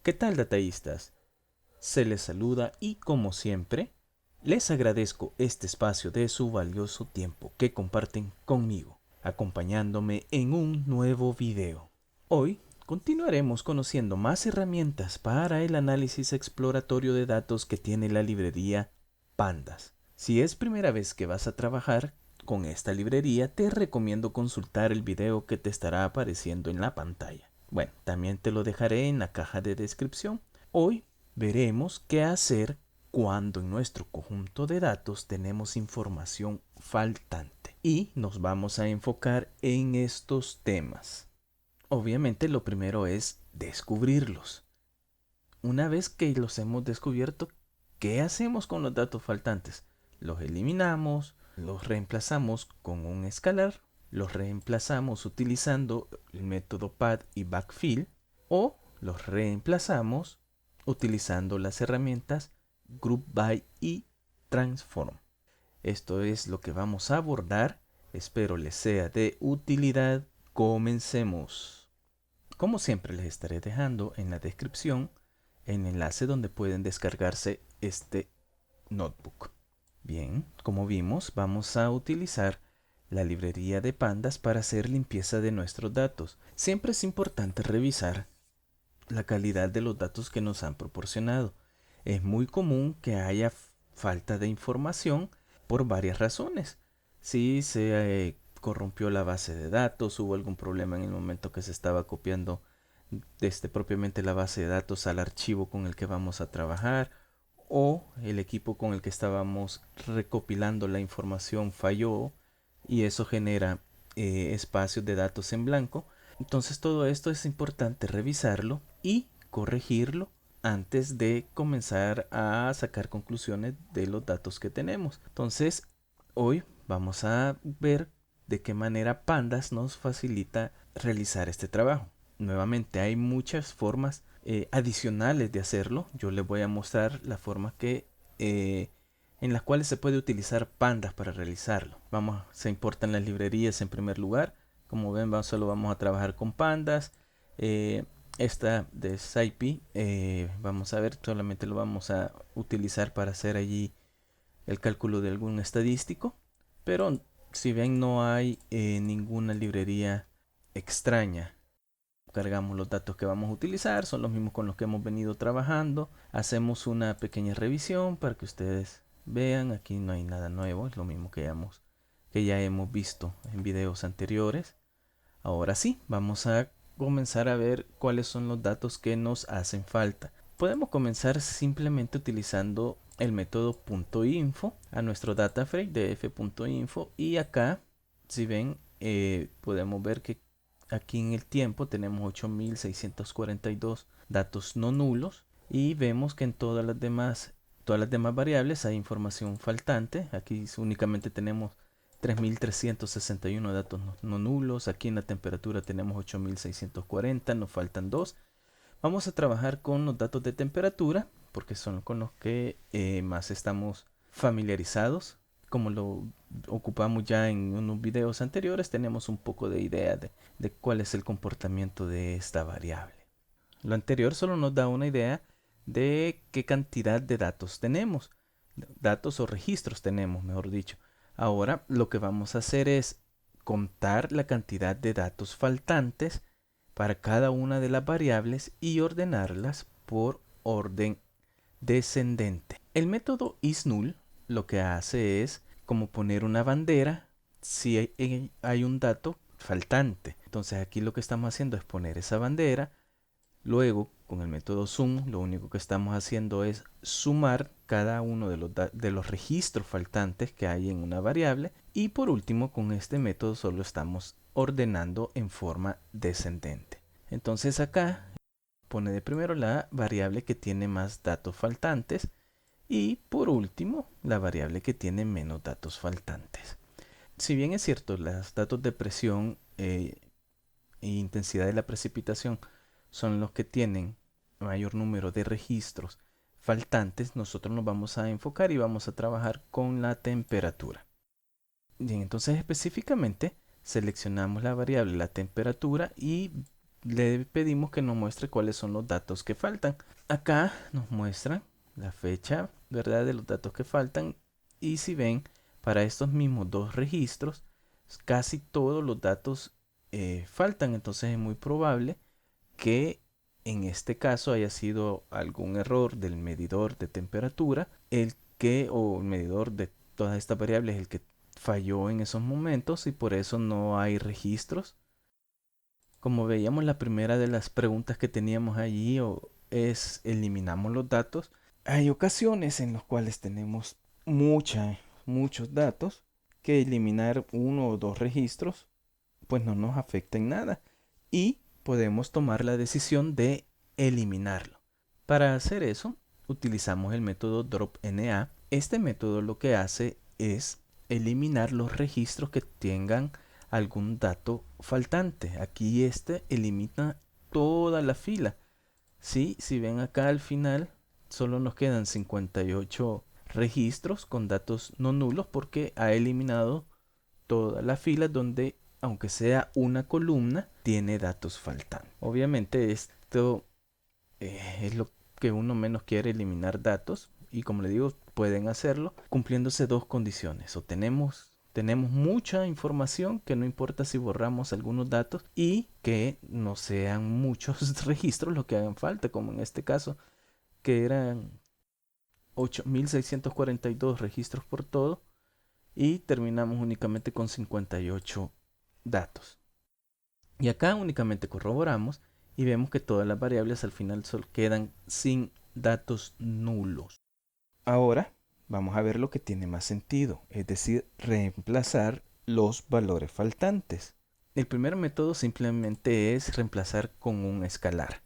¿Qué tal, detallistas? Se les saluda y, como siempre, les agradezco este espacio de su valioso tiempo que comparten conmigo, acompañándome en un nuevo video. Hoy continuaremos conociendo más herramientas para el análisis exploratorio de datos que tiene la librería Pandas. Si es primera vez que vas a trabajar con esta librería, te recomiendo consultar el video que te estará apareciendo en la pantalla. Bueno, también te lo dejaré en la caja de descripción. Hoy veremos qué hacer cuando en nuestro conjunto de datos tenemos información faltante y nos vamos a enfocar en estos temas. Obviamente lo primero es descubrirlos. Una vez que los hemos descubierto, ¿qué hacemos con los datos faltantes? Los eliminamos, los reemplazamos con un escalar, los reemplazamos utilizando el método pad y backfill o los reemplazamos utilizando las herramientas group by y transform. Esto es lo que vamos a abordar. Espero les sea de utilidad. Comencemos. Como siempre les estaré dejando en la descripción el enlace donde pueden descargarse este notebook. Bien, como vimos, vamos a utilizar la librería de Pandas para hacer limpieza de nuestros datos. Siempre es importante revisar la calidad de los datos que nos han proporcionado. Es muy común que haya falta de información por varias razones. Si se corrompió la base de datos, hubo algún problema en el momento que se estaba copiando desde propiamente la base de datos al archivo con el que vamos a trabajar, o el equipo con el que estábamos recopilando la información falló y eso genera espacios de datos en blanco. Entonces todo esto es importante revisarlo y corregirlo antes de comenzar a sacar conclusiones de los datos que tenemos. Entonces hoy vamos a ver de qué manera Pandas nos facilita realizar este trabajo. Nuevamente hay muchas formas adicionales de hacerlo. Yo les voy a mostrar la forma en las cuales se puede utilizar Pandas para realizarlo. Se importan las librerías en primer lugar. Como ven, solo vamos a trabajar con Pandas. Esta de SciPy, vamos a ver, solamente lo vamos a utilizar para hacer allí el cálculo de algún estadístico. Pero si ven, no hay ninguna librería extraña. Cargamos los datos que vamos a utilizar, son los mismos con los que hemos venido trabajando. Hacemos una pequeña revisión para que ustedes vean. Aquí no hay nada nuevo, es lo mismo que ya hemos visto en videos anteriores. Ahora sí, vamos a comenzar a ver cuáles son los datos que nos hacen falta. Podemos comenzar simplemente utilizando el método .info a nuestro data frame de f.info, y acá, si ven, podemos ver que aquí en el tiempo tenemos 8642 datos no nulos, y vemos que en todas las demás variables hay información faltante. Aquí únicamente tenemos 3361 datos no nulos. Aquí en la temperatura tenemos 8640, nos faltan 2. Vamos a trabajar con los datos de temperatura porque son con los que más estamos familiarizados. Como lo ocupamos ya en unos videos anteriores, tenemos un poco de idea de cuál es el comportamiento de esta variable. Lo anterior solo nos da una idea de qué cantidad de datos tenemos. Datos o registros tenemos, mejor dicho. Ahora lo que vamos a hacer es contar la cantidad de datos faltantes para cada una de las variables y ordenarlas por orden descendente. El método isNull lo que hace es como poner una bandera si hay un dato faltante. Entonces aquí lo que estamos haciendo es poner esa bandera. Luego, con el método sum, lo único que estamos haciendo es sumar cada uno de los registros faltantes que hay en una variable. Y por último, con este método solo estamos ordenando en forma descendente. Entonces acá pone de primero la variable que tiene más datos faltantes y por último la variable que tiene menos datos faltantes. Si bien es cierto, los datos de presión e intensidad de la precipitación son los que tienen mayor número de registros faltantes, nosotros nos vamos a enfocar y vamos a trabajar con la temperatura. Bien, entonces específicamente seleccionamos la variable la temperatura y le pedimos que nos muestre cuáles son los datos que faltan. Acá nos muestra la fecha, ¿verdad?, de los datos que faltan. Y si ven, para estos mismos dos registros, casi todos los datos faltan. Entonces es muy probable que en este caso haya sido algún error del medidor de temperatura, o el medidor de todas estas variables, el que falló en esos momentos, y por eso no hay registros. Como veíamos, la primera de las preguntas que teníamos allí es eliminamos los datos. Hay ocasiones en las cuales tenemos muchos datos que eliminar uno o dos registros pues no nos afecta en nada y podemos tomar la decisión de eliminarlo. Para hacer eso utilizamos el método DropNA. Este método lo que hace es eliminar los registros que tengan algún dato faltante. Aquí este elimina toda la fila. ¿Sí? Si ven acá al final solo nos quedan 58 registros con datos no nulos porque ha eliminado toda la fila donde, aunque sea una columna, tiene datos faltantes. Obviamente esto es lo que uno menos quiere, eliminar datos, y como le digo, pueden hacerlo cumpliéndose dos condiciones: o tenemos mucha información, que no importa si borramos algunos datos, y que no sean muchos registros lo que hagan falta, como en este caso, que eran 8642 registros por todo, y terminamos únicamente con 58 datos. Y acá únicamente corroboramos y vemos que todas las variables al final solo quedan sin datos nulos. Ahora vamos a ver lo que tiene más sentido, es decir, reemplazar los valores faltantes. El primer método simplemente es reemplazar con un escalar.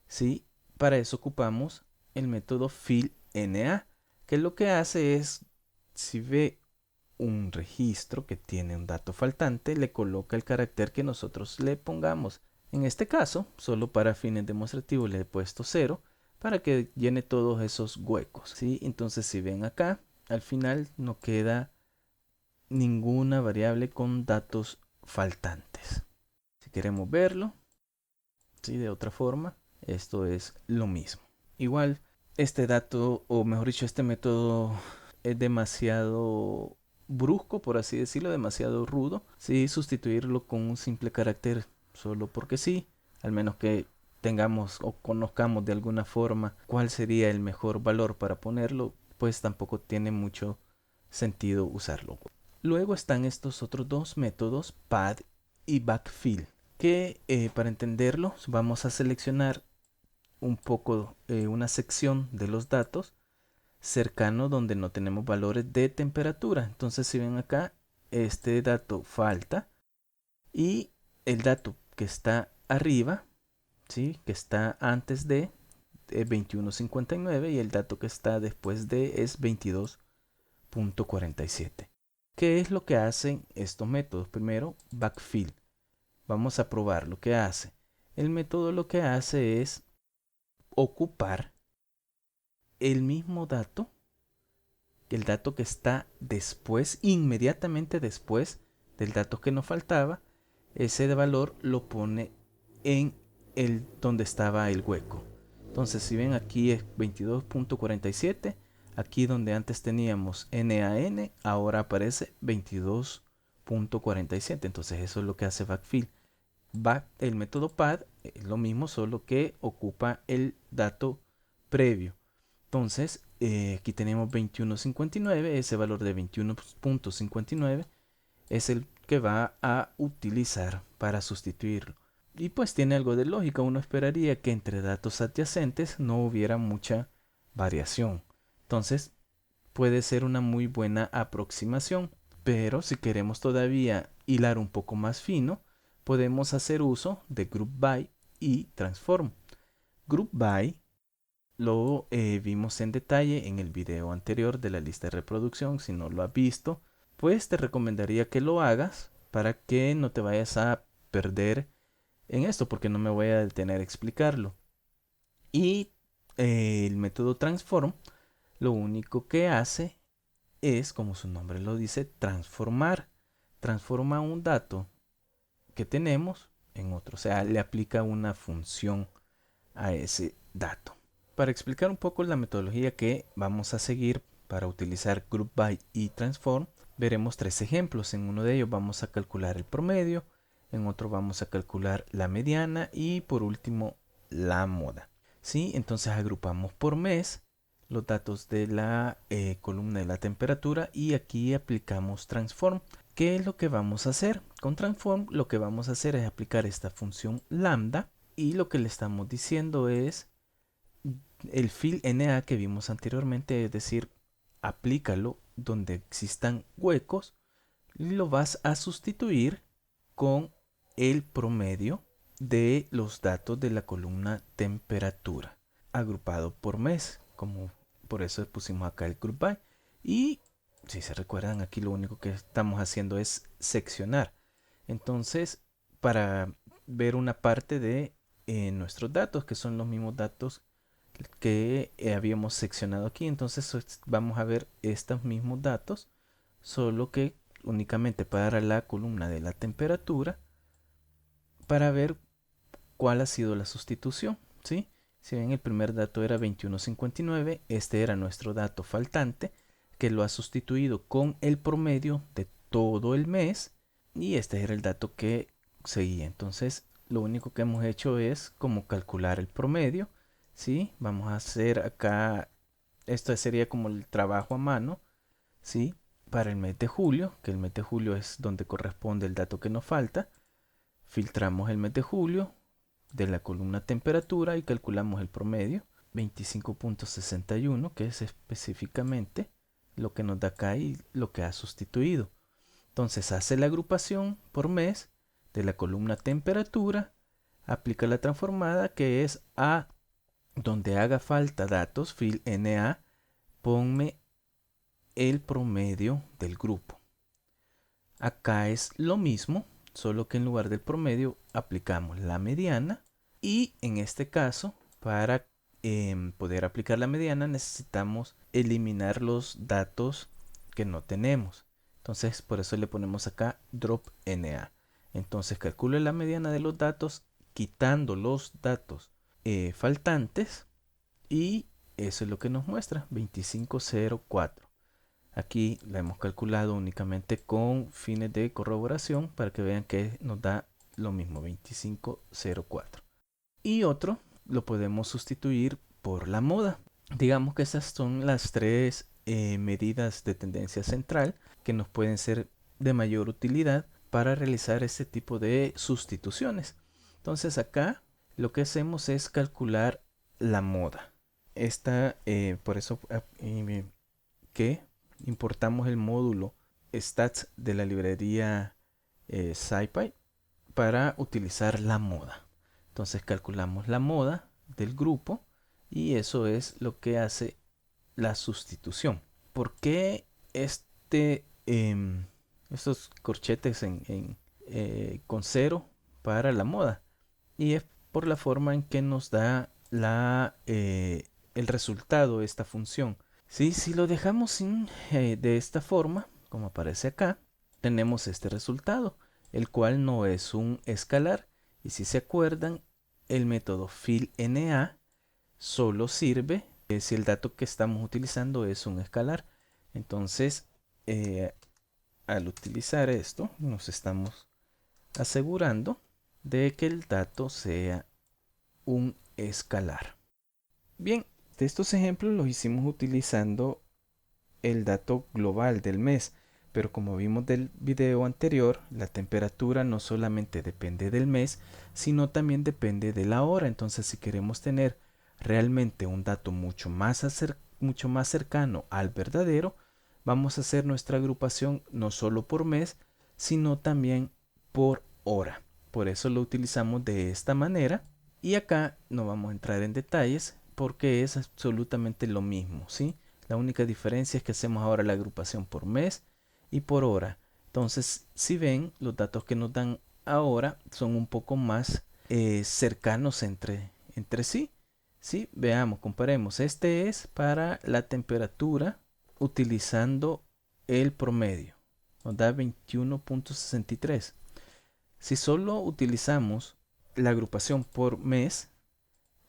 ¿Sí? Para eso ocupamos el método fillNA, que lo que hace es, si ve un registro que tiene un dato faltante, le coloca el carácter que nosotros le pongamos. En este caso, solo para fines demostrativos le he puesto 0 para que llene todos esos huecos, ¿sí? Entonces, si ven acá, al final no queda ninguna variable con datos faltantes. Si queremos verlo, ¿sí?, de otra forma, esto es lo mismo. Igual, este dato, o mejor dicho, este método es demasiado brusco, por así decirlo, demasiado rudo. Sí, sustituirlo con un simple carácter solo porque sí, al menos que tengamos o conozcamos de alguna forma cuál sería el mejor valor para ponerlo, pues tampoco tiene mucho sentido usarlo. Luego están estos otros dos métodos, pad y backfill, que para entenderlos vamos a seleccionar un poco una sección de los datos cercano donde no tenemos valores de temperatura. Entonces, si ven acá, este dato falta y el dato que está arriba, ¿sí?, que está antes de 21.59, y el dato que está después de es 22.47. ¿Qué es lo que hacen estos métodos? Primero, backfill. Vamos a probar lo que hace. El método lo que hace es ocupar el mismo dato, el dato que está después, inmediatamente después del dato que nos faltaba. Ese valor lo pone en el donde estaba el hueco. Entonces, si ven, aquí es 22.47, aquí donde antes teníamos NaN, ahora aparece 22.47. entonces eso es lo que hace backfill. El método pad es lo mismo, solo que ocupa el dato previo. Entonces, aquí tenemos 21.59, ese valor de 21.59 es el que va a utilizar para sustituirlo. Y pues tiene algo de lógica, uno esperaría que entre datos adyacentes no hubiera mucha variación. Entonces, puede ser una muy buena aproximación, pero si queremos todavía hilar un poco más fino, podemos hacer uso de group by y transform. Group by lo vimos en detalle en el video anterior de la lista de reproducción. Si no lo has visto, pues te recomendaría que lo hagas para que no te vayas a perder en esto, porque no me voy a detener a explicarlo. Y el método transform lo único que hace es, como su nombre lo dice, transformar. Transforma un dato que tenemos en otro. O sea, le aplica una función a ese dato. Para explicar un poco la metodología que vamos a seguir para utilizar group by y transform, veremos tres ejemplos. En uno de ellos vamos a calcular el promedio, en otro vamos a calcular la mediana y por último la moda. ¿Sí? Entonces agrupamos por mes los datos de la columna de la temperatura y aquí aplicamos transform. ¿Qué es lo que vamos a hacer? Con transform lo que vamos a hacer es aplicar esta función lambda y lo que le estamos diciendo es el fill NA que vimos anteriormente, es decir, aplícalo donde existan huecos y lo vas a sustituir con el promedio de los datos de la columna temperatura agrupado por mes, como por eso pusimos acá el group by. Y si se recuerdan, aquí lo único que estamos haciendo es seccionar. Entonces, para ver una parte de nuestros datos, que son los mismos datos que habíamos seccionado aquí, entonces vamos a ver estos mismos datos, solo que únicamente para la columna de la temperatura, para ver cuál ha sido la sustitución, ¿sí? Si bien el primer dato era 21.59, este era nuestro dato faltante, que lo ha sustituido con el promedio de todo el mes, y este era el dato que seguía. Entonces, lo único que hemos hecho es como calcular el promedio, ¿sí? Vamos a hacer acá, esto sería como el trabajo a mano, ¿sí? Para el mes de julio, que el mes de julio es donde corresponde el dato que nos falta. Filtramos el mes de julio de la columna temperatura y calculamos el promedio 25.61, que es específicamente lo que nos da acá y lo que ha sustituido. Entonces hace la agrupación por mes de la columna temperatura, aplica la transformada que es a donde haga falta datos, fill NA, ponme el promedio del grupo. Acá es lo mismo, solo que en lugar del promedio aplicamos la mediana y en este caso para poder aplicar la mediana necesitamos eliminar los datos que no tenemos. Entonces por eso le ponemos acá drop NA. Entonces calcule la mediana de los datos quitando los datos faltantes y eso es lo que nos muestra 2504. Aquí la hemos calculado únicamente con fines de corroboración para que vean que nos da lo mismo 2504. Y otro lo podemos sustituir por la moda. Digamos que esas son las tres medidas de tendencia central que nos pueden ser de mayor utilidad para realizar este tipo de sustituciones. Entonces acá lo que hacemos es calcular la moda. Por eso que importamos el módulo stats de la librería SciPy para utilizar la moda. Entonces calculamos la moda del grupo y eso es lo que hace la sustitución. ¿Por qué estos corchetes con 0 para la moda? Y es por la forma en que nos da el resultado de esta función. ¿Sí? Si lo dejamos de esta forma, como aparece acá, tenemos este resultado, el cual no es un escalar. Y si se acuerdan, el método fillNA solo sirve si el dato que estamos utilizando es un escalar. Entonces, al utilizar esto, nos estamos asegurando de que el dato sea un escalar. Bien, de estos ejemplos los hicimos utilizando el dato global del mes, pero como vimos del video anterior, la temperatura no solamente depende del mes, sino también depende de la hora. Entonces, si queremos tener realmente un dato mucho más cercano al verdadero, vamos a hacer nuestra agrupación no solo por mes, sino también por hora. Por eso lo utilizamos de esta manera y acá no vamos a entrar en detalles porque es absolutamente lo mismo, ¿sí? La única diferencia es que hacemos ahora la agrupación por mes y por hora. Entonces, si ven, los datos que nos dan ahora son un poco más cercanos entre sí. ¿Sí? Veamos, comparemos. Este es para la temperatura utilizando el promedio. Nos da 21.63. Si solo utilizamos la agrupación por mes,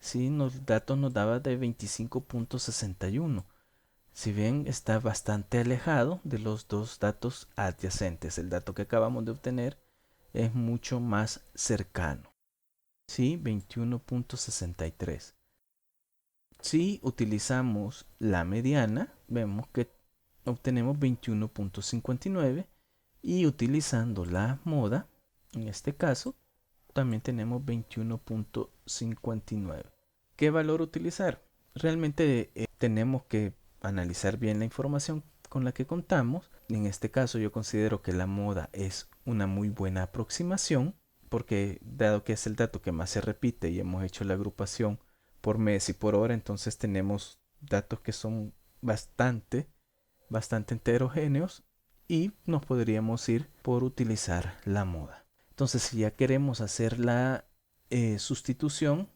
sí, los datos nos daba de 25.61. Si bien está bastante alejado de los dos datos adyacentes, el dato que acabamos de obtener es mucho más cercano. Sí, 21.63. Si utilizamos la mediana, vemos que obtenemos 21.59 y utilizando la moda, en este caso, también tenemos 21.59. ¿Qué valor utilizar? Realmente tenemos que analizar bien la información con la que contamos. En este caso yo considero que la moda es una muy buena aproximación porque dado que es el dato que más se repite y hemos hecho la agrupación por mes y por hora, entonces tenemos datos que son bastante heterogéneos y nos podríamos ir por utilizar la moda. Entonces si ya queremos hacer la sustitución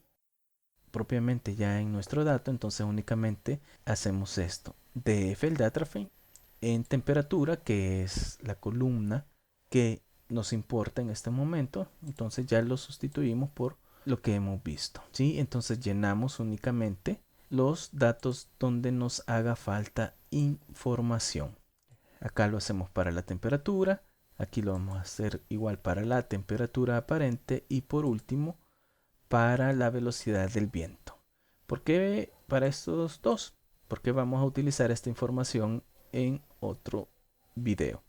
propiamente ya en nuestro dato, entonces únicamente hacemos esto. df el datraframe en temperatura, que es la columna que nos importa en este momento, entonces ya lo sustituimos por lo que hemos visto, ¿sí? Entonces llenamos únicamente los datos donde nos haga falta información. Acá lo hacemos para la temperatura, aquí lo vamos a hacer igual para la temperatura aparente y por último para la velocidad del viento. ¿Por qué para estos dos? Porque vamos a utilizar esta información en otro video.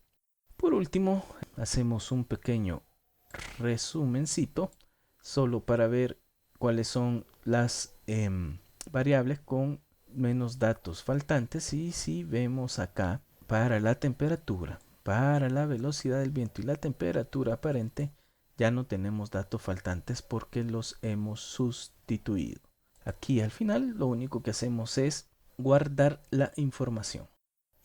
Por último, hacemos un pequeño resumencito solo para ver cuáles son las variables con menos datos faltantes. Y si vemos acá para la temperatura, para la velocidad del viento y la temperatura aparente, ya no tenemos datos faltantes porque los hemos sustituido. Aquí al final lo único que hacemos es guardar la información.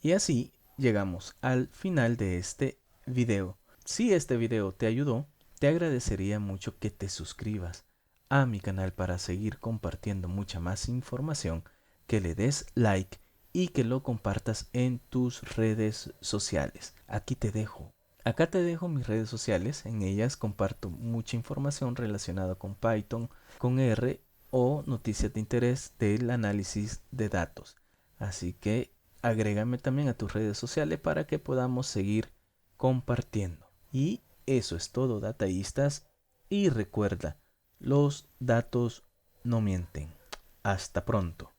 Y así llegamos al final de este video. Si este video te ayudó, te agradecería mucho que te suscribas a mi canal para seguir compartiendo mucha más información, que le des like y que lo compartas en tus redes sociales. Acá te dejo mis redes sociales, en ellas comparto mucha información relacionada con Python, con R o noticias de interés del análisis de datos. Así que agrégame también a tus redes sociales para que podamos seguir compartiendo. Y eso es todo, dataístas. Y recuerda, los datos no mienten. Hasta pronto.